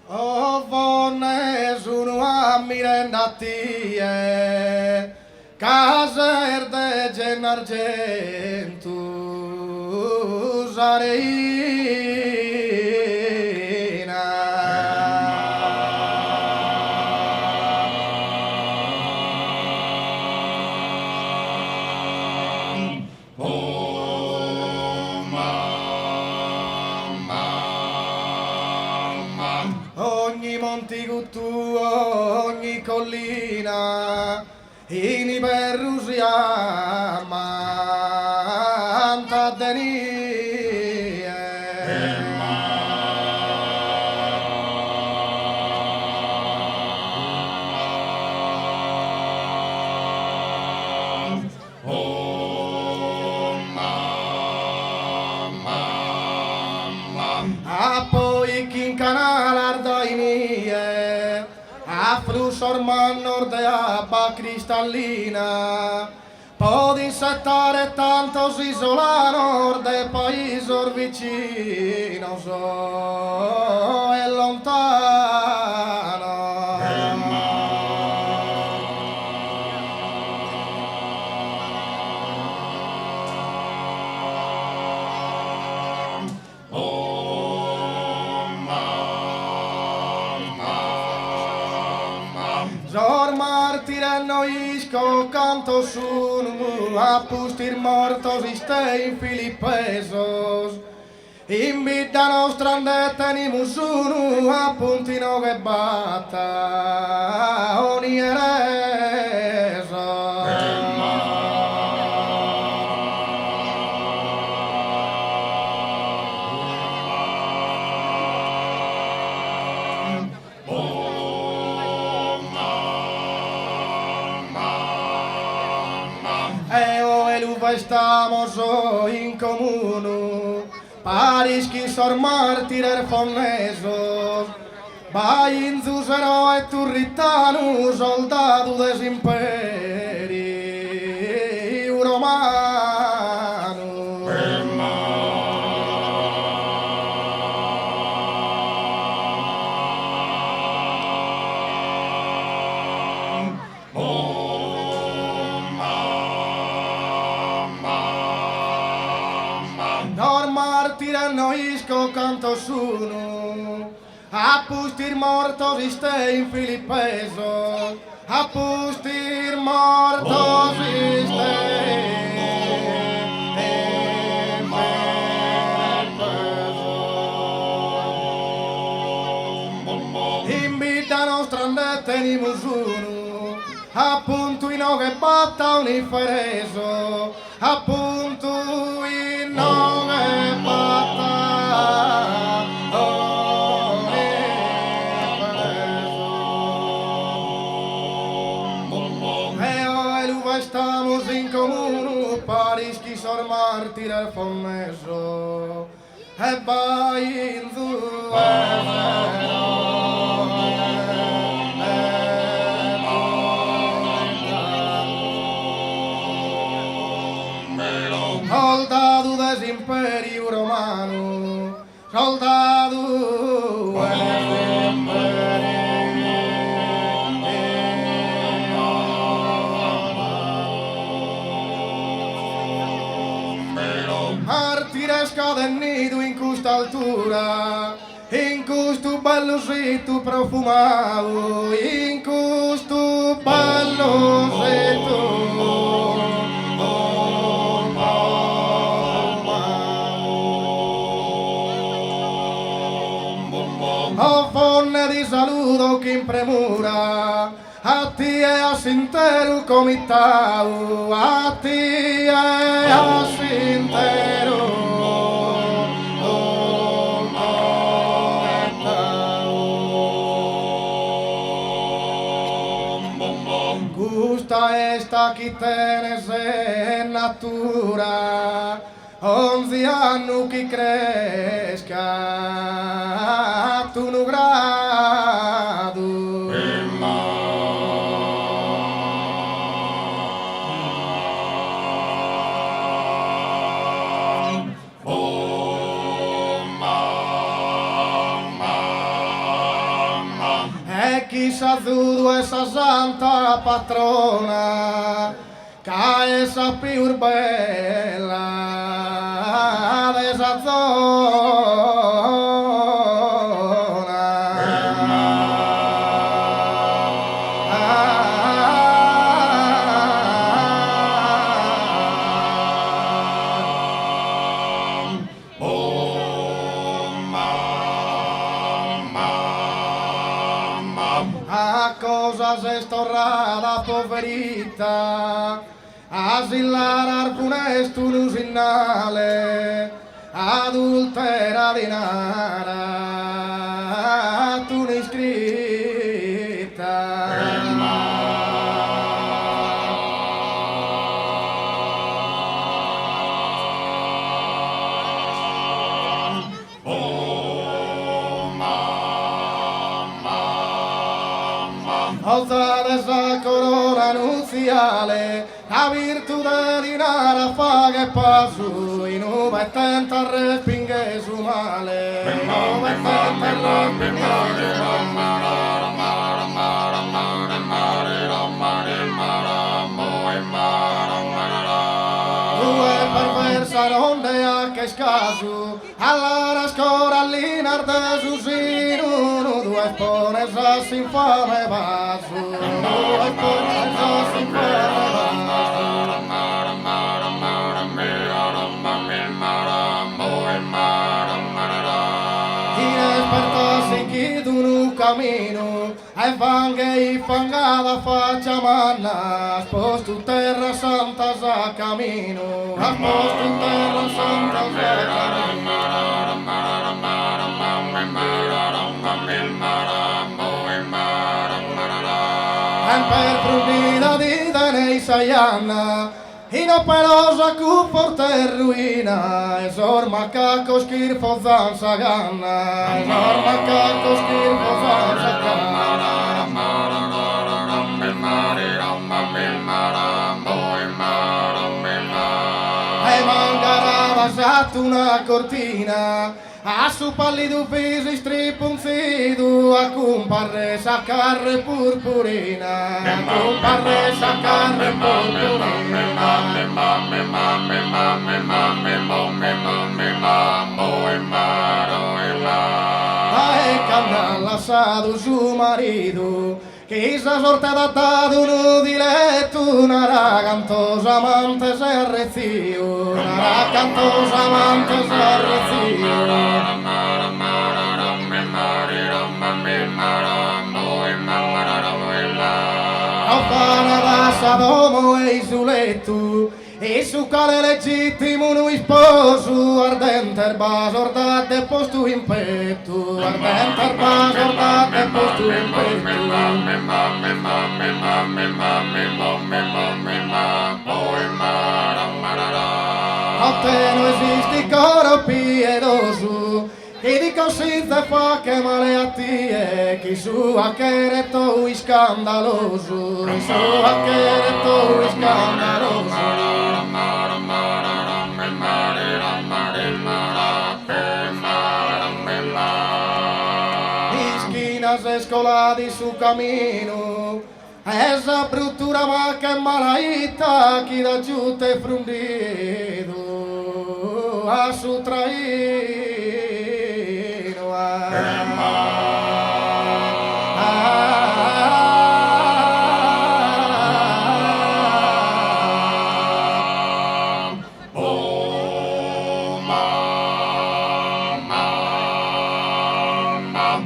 O vonne sono a mirendatie, caser de genargentu sareina. Ogni montiguttu, ogni collina, in iberrusia manta denie. A poi chi in canale ardainie, a flusso nord e abba cristallina, può insettare tanto si isola nord e paesor vicino so e lontano. Zor martire noisco canto sunu a pustir mortos istein Filippesos. In vita nostra andetenimus unu a puntino che batta ogni ereso. Estamos in comunu, paris qui sor martirer fonnesos, vai in Zusero e Turritanu, soldado des imperi romanu. Noisco canto sunu, a pustir mortos istein Filippesos, a pustir mortos istein Filippesos. In vita nostra andetenimus unu, appunto in che batta un infereso, appunto in che batta. Estamos in comunu, paris chi sor martire fonneso, e vai in soldado des imperi romanu, soldado des imperi. Martiresca del nido in questa altura, in questo bello sito profumato, in questo bello sito. Oh fonne di saluto che in premura, a ti e a sinteru comitau, a ti e a sinteru. Gusta esta chi tenes en natura, 11 anni chi cresca tu nu gradu. chissà tu essa santa patrona, che essa più bella dessa zona. A cosa se storrada poverita, asilar funesto lusinale, adultera dinara, tu iscritta. Alzare esa corona nuziale, la virtù dell'inara fa che pasu, in nube e tenta respinghe su male, in nube e tenta respinghe su due perversa non de a che scasu, allora scorallina arte su sinu, due spone sassi infame vasu, due spone sassi infame vasu. Despertarsi chi tu nu camino, e fanghe i fangada faccia manna, spostu terra santa sa camino, spostu terra santa sa camino. E per frutida di tenei saianna, inoperosa cu forte ruina, esorma cacco schirfo zanza ganna, esorma cacco schirfo zanza ganna. E mangarava satto una cortina, a su pallido viso stripunzido, a comparre saccarre purpurina, a comparre saccarre purpurina. E canna lasciato suo marito, che esa sorte da dato uno diletto, una ragantosa amante se arrezzio, una ragantosa amante se arrezzio. Campana da Sadomo e su letto, e su quale legittimo lui sposo, ardente erba sordate posto in petto, ardente erba sordate posto in petto. A te non esiste coro piedoso, che di così te fa che male a te, chi su a che retto scandaloso, su a che retto scandaloso. Ischinas escoladi su camino, esa bruttura ma che malaita, chi da giù te frundido, a su traino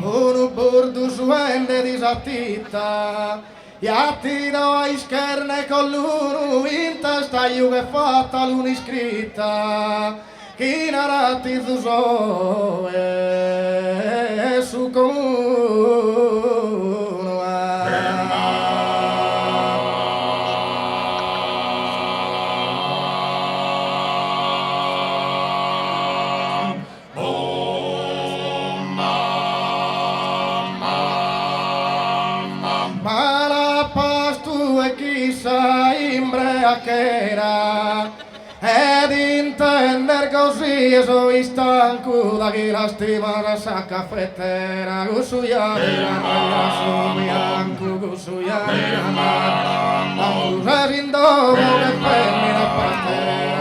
uno bordo suende disattita, e a ti da ischerne con l'uno in testa io che fatta l'uniscritta, chi narati tu so su comune. Ma la pastu e chissà imbreachera ed intender cosa così e so stanco da chi la stima la sa caffettera Gusuiarina la su bianco Gusuiarina ma se sindomo che femmina pastera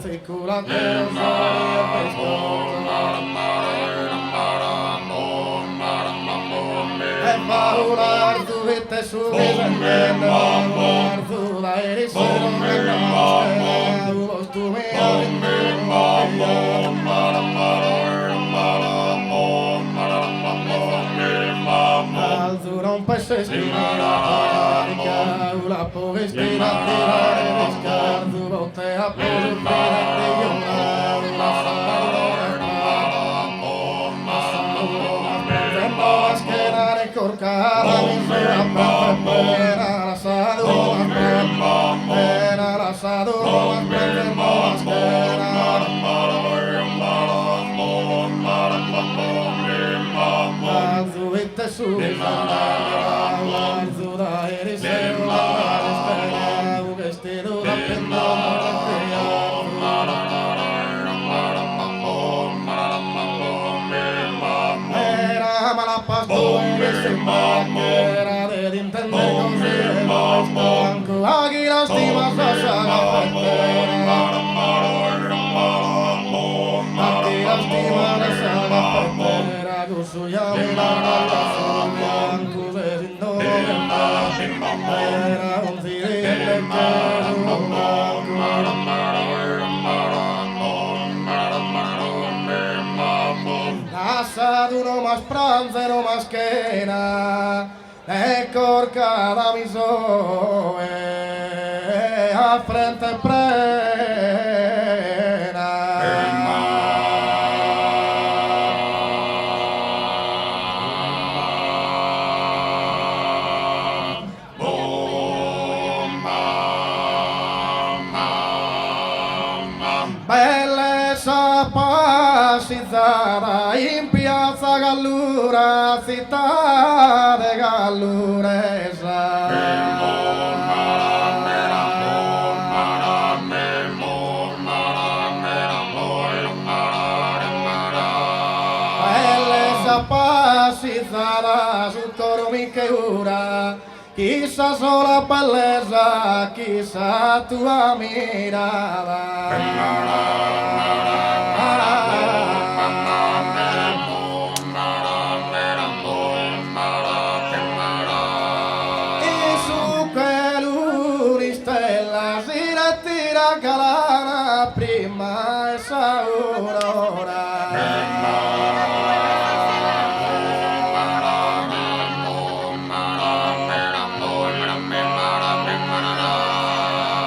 Circulantero soy el pescador E paular tu vite su descendendo Paular tu da erisero che non vos tu me Alzura un pezzo spinata la povestina tirare descardo botte a portare di una a schierare corcata mi sono appena la salud appena la salud appena a schierare Alzu vite su alzu da erisero un vestito da pendolare era mala pastore se manera de intendere così stanco a chi la stima sa a chi la stima la sa Gusuiarina la su bianco se sindomo era un cirete Asado no más pranza no más quena de corcada mi soe a frente prena Bellezza pacizzata in piazza Gallura, città de Galluresa. Bellezza pacizzata sul coro mi che ora, chissà sola bellezza, chissà tua mirada. Calana prima esa aurora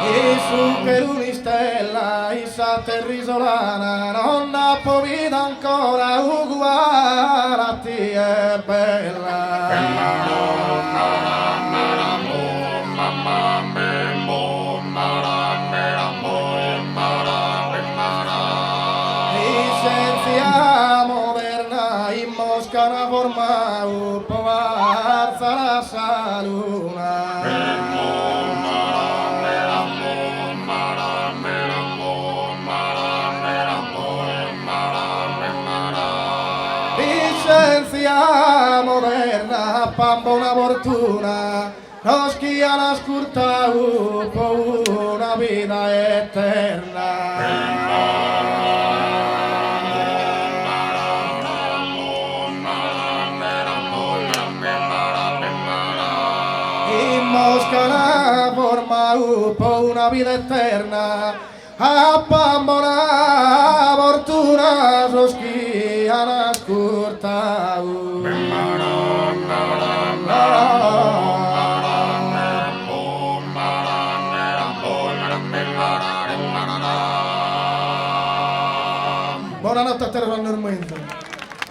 e su che l'unistella isa terrisolana non ha povida ancora uguale a ti è bella moderna in Mosca una forma un po' alza la saluna licencia moderna pampa una fortuna nos guía la scurta por una vida eterna Mosca forma una vida eterna a pambona fortuna rosquia na scurta Buonanotte a te,